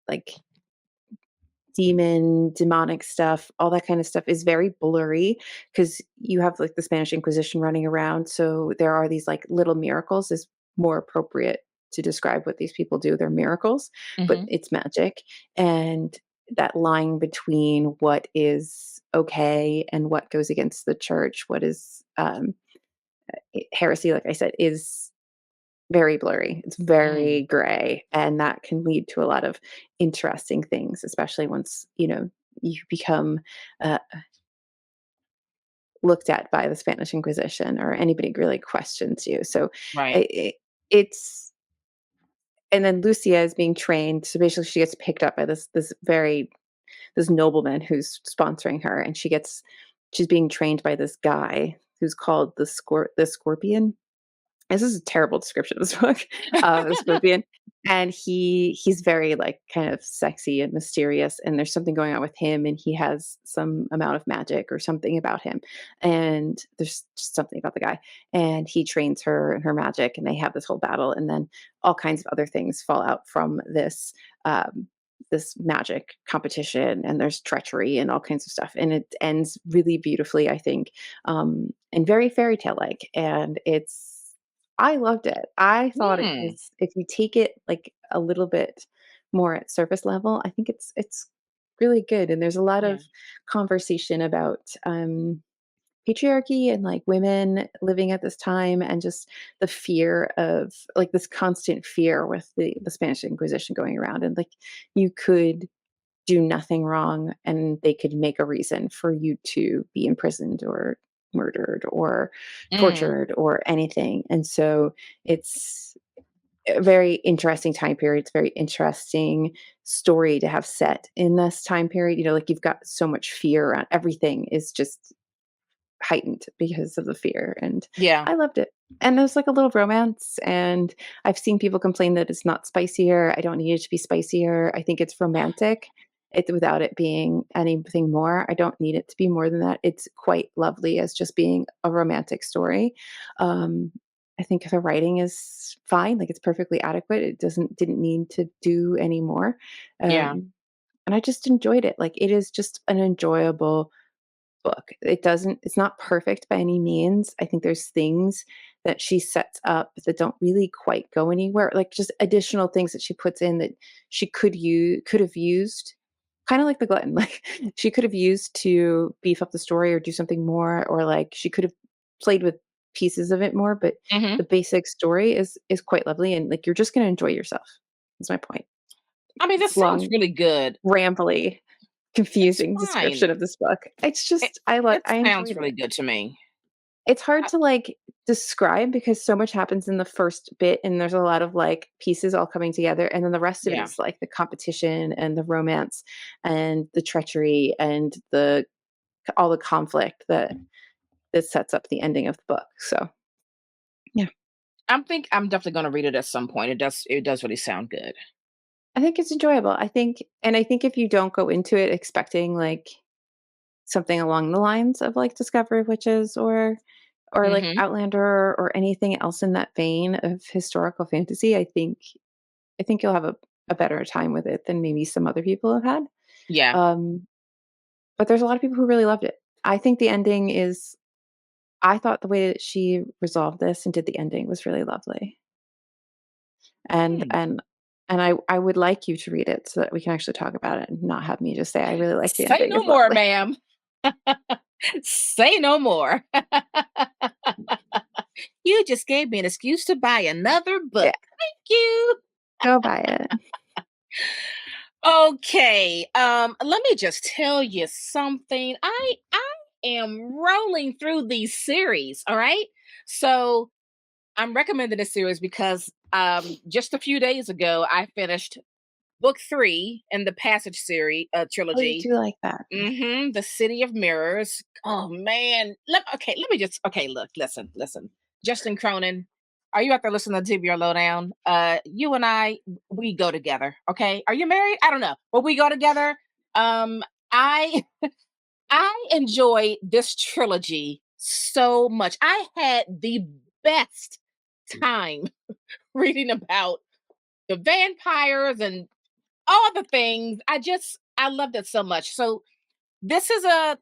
like demonic stuff, all that kind of stuff is very blurry because you have like the Spanish Inquisition running around. So there are these like little miracles is more appropriate to describe what these people do. They're miracles, but Mhm. it's magic. And that line between what is okay and what goes against the church, what is heresy, like I said, is very blurry. It's Mm. very gray, and that can lead to a lot of interesting things, especially once, you become, uh, looked at by the Spanish Inquisition or anybody really questions you. So, Right. I it's and then Lucia is being trained, so basically she gets picked up by this nobleman who's sponsoring her, and she's being trained by this guy who's called the Scorpion. This is a terrible description of this book, the scorpion, and he's very, like, kind of sexy and mysterious, and there's something going on with him, and he has some amount of magic or something about him, and there's just something about the guy, and he trains her and her magic, and they have this whole battle, and then all kinds of other things fall out from this magic competition, and there's treachery and all kinds of stuff, and it ends really beautifully, I think, and very fairy tale like, and I loved it. I thought it Mm. is if you take it, like, a little bit more at surface level, I think it's really good, and there's a lot Yeah. of conversation about, patriarchy and, like, women living at this time and just the fear of like, this constant fear with the Spanish Inquisition going around, and, like, you could do nothing wrong, and they could make a reason for you to be imprisoned or murdered or Mm. tortured or anything. And so it's a very interesting time period. It's a very interesting story to have set in this time period. Like you've got so much fear around everything is just heightened because of the fear, and Yeah. I loved it. And there's, like, a little romance, and I've seen people complain that it's not spicier. I don't need it to be spicier. I think it's romantic, without it being anything more. I don't need it to be more than that. It's quite lovely as just being a romantic story. Um, I think the writing is fine, like, it's perfectly adequate. It didn't need to do any more, Yeah. and I just enjoyed it. Like, it is just an enjoyable book. It's not perfect by any means. I think there's things that she sets up that don't really quite go anywhere, like just additional things that she puts in that she could have used, kind of like the Glutton. Like she could have used to beef up the story or do something more, or like she could have played with pieces of it more, but Mhm. the basic story is quite lovely and like you're just gonna enjoy yourself. That's my point. I mean, that It's sounds long, really good. rambly. It's confusing fine. description of this book. It's It just it I sounds enjoyed really it. good to me. It's hard I to, like, describe because so much happens in the first bit, and there's a lot of, like, pieces all coming together, and then the rest of it yeah. is, like, the competition and the romance and the treachery and all the conflict that sets up the ending of the book, so, yeah. I'm definitely gonna read it at some point. It does really sound good. I think it's enjoyable. I think if you don't go into it expecting, like, something along the lines of, like, Discovery of Witches like, Mhm. Outlander or anything else in that vein of historical fantasy, I think you'll have a better time with it than maybe some other people have had. Yeah. Um, but there's a lot of people who really loved it. I think the ending is I thought the way that she resolved this and did the ending was really lovely. And Hmm. and and I would like you to read it so that we can actually talk about it and not have me just say, "I really like the Say ending, no it's more, lovely." ma'am. Say no more. You just gave me an excuse to buy another book. Yeah, Thank you. go buy it. Okay. Let me just tell you something. I am rolling through these series, all right? So, I'm recommending this series because just a few days ago I finished book 3 in the Passage series Oh, you trilogy. do like that. The City of Mirrors. Oh man. Let me just okay, look, listen. Justin Cronin, are you out there listening to TBR Lowdown? You and I, we go together, okay? Are you married? I don't know, but we go together. I I enjoy this trilogy so much. I had the best time reading about the vampires and all the things. I loved it so much. So this is a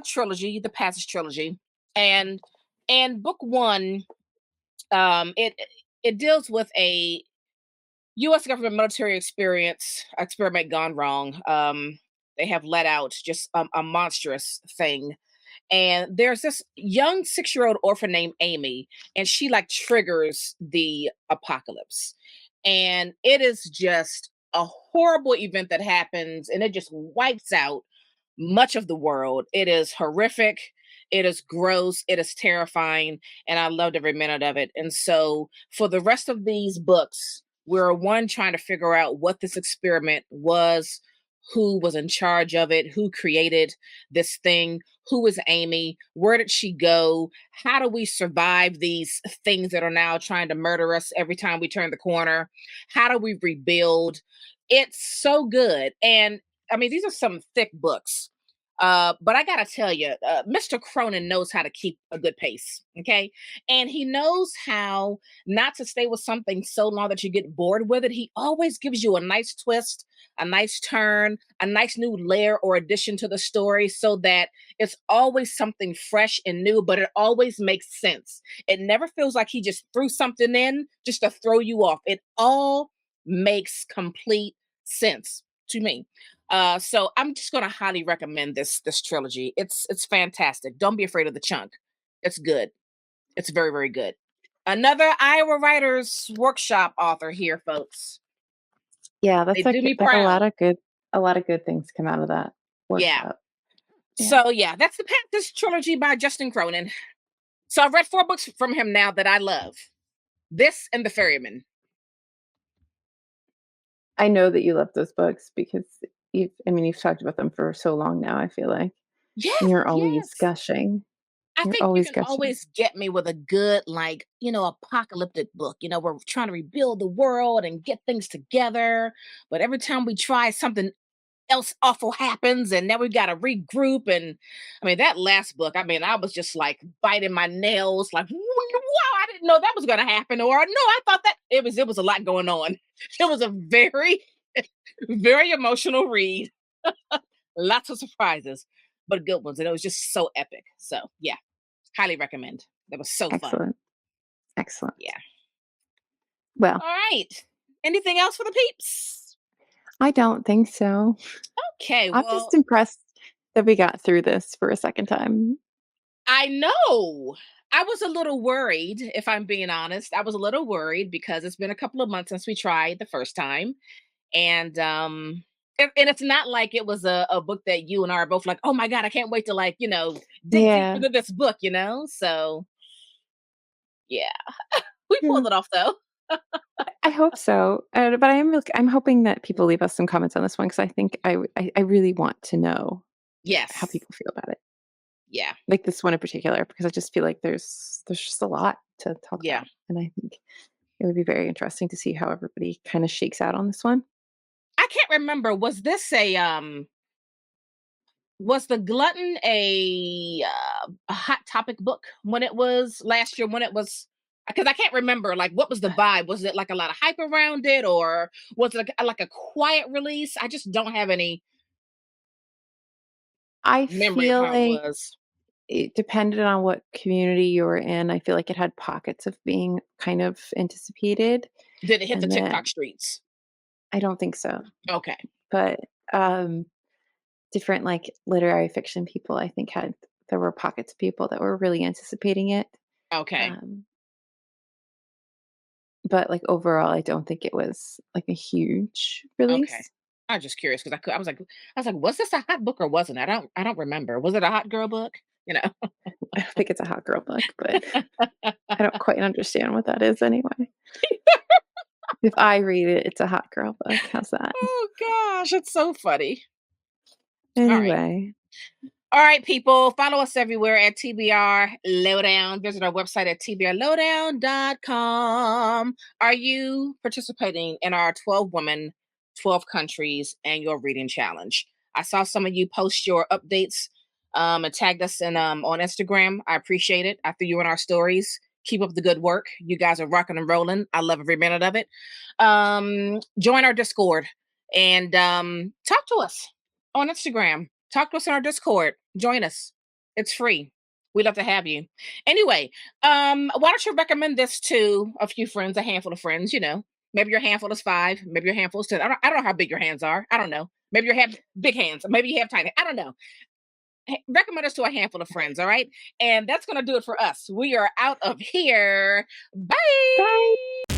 trilogy, the Passage trilogy, and book one, it deals with a U.S. government military experiment gone wrong. They have let out just a monstrous thing, and there's this young 6-year-old orphan named Amy, and she like triggers the apocalypse, and it is just a horrible event that happens, and it just wipes out much of the world. It is horrific. It is gross. It is terrifying. And I loved every minute of it. And so for the rest of these books, we're one trying to figure out what this experiment was, who was in charge of it, who created this thing, who is Amy, where did she go, how do we survive these things that are now trying to murder us every time we turn the corner, how do we rebuild. It's so good. And I mean, these are some thick books. But I gotta tell you, Mr. Cronin knows how to keep a good pace, okay? And he knows how not to stay with something so long that you get bored with it. He always gives you a nice twist, a nice turn, a nice new layer or addition to the story so that it's always something fresh and new, but it always makes sense. It never feels like he just threw something in just to throw you off. It all makes complete sense to me. So I'm just going to highly recommend this trilogy. It's fantastic. Don't be afraid of the chunk. It's good. It's very very good. Another Iowa Writers Workshop author here, folks. Yeah, They that's do me a proud. lot of good things come out of that Yeah. workshop. Yeah. So yeah, that's the this trilogy by Justin Cronin. So I've read 4 books from him now that I love. This and The Ferryman. I know that you love those books because you've talked about them for so long now, I feel like. And Yes, you're always yes. gushing. I You're think you always can gushing. always get me with a good, like, apocalyptic book. We're trying to rebuild the world and get things together. But every time we try, something else awful happens, and now we've got to regroup. And I mean, that last book, I mean, I was just like biting my nails, like, wow, I didn't know that was going to happen. Or no, I thought that it was a lot going on. It was a very, very emotional read. Lots of surprises, but good ones. And it was just so epic. So, yeah. Highly recommend. That was so fun. Excellent. Excellent. Yeah. Well, All right. Anything else for the peeps? I don't think so. Okay. I'm just Well, impressed that we got through this for a second time. I know. I was a little worried, if I'm being honest. I was a little worried because it's been a couple of months since we tried the first time. And And it's not like it was a book that you and I are both like, oh my God, I can't wait to like, dig deep Yeah. into this book, So yeah, we Yeah. pulled it off though. I hope so, but I'm hoping that people leave us some comments on this one because I think I really want to know how Yes. people feel about it. Yeah. Like this one in particular, because I just feel like there's just a lot to talk Yeah. about, and I think it would be very interesting to see how everybody kinda shakes out on this one. I can't remember. Was the Glutton a hot topic book when it was last year? When it was, because I can't remember. Like, what was the vibe? Was it like a lot of hype around it, or was it like a quiet release? I just don't have any I memory of feel how it like was. it depended on what community you were in. I feel like it had pockets of being kind of anticipated, Did it hit the and TikTok then streets? I don't think so, Okay. but, um, different, like, literary fiction people, I think, there were pockets of people that were really anticipating it, Okay. um, but, like, overall, I don't think it was, like, a huge Okay. release. I was just curious because I was like, was this a hot book or wasn't it? I don't remember. Was it a hot girl book? You know. I don't think it's a hot girl book, but I don't quite understand what that is anyway. If I read it, it's a hot girl book, how's that? Oh gosh, it's so funny. All right. Anyway, All right, people, follow us everywhere at TBR Lowdown. Visit our website at tbrlowdown.com. Are you participating in our 12 women, 12 countries annual reading challenge? I saw some of you post your updates and tagged us on Instagram. I appreciate it. I threw you in our stories. Keep up the good work. You guys are rocking and rolling. I love every minute of it. Join our Discord and talk to us on Instagram. Talk to us in our Discord. Join us. It's free. We'd love to have you. Anyway, why don't you recommend this to a few friends, a handful of friends, Maybe your handful is 5, maybe your handful is 10. I don't know how big your hands are. I don't know. Maybe you have big hands. Maybe you have tiny. I don't know. Recommend us to a handful of friends, all right? And that's going to do it for us. We are out of here. Bye. bye.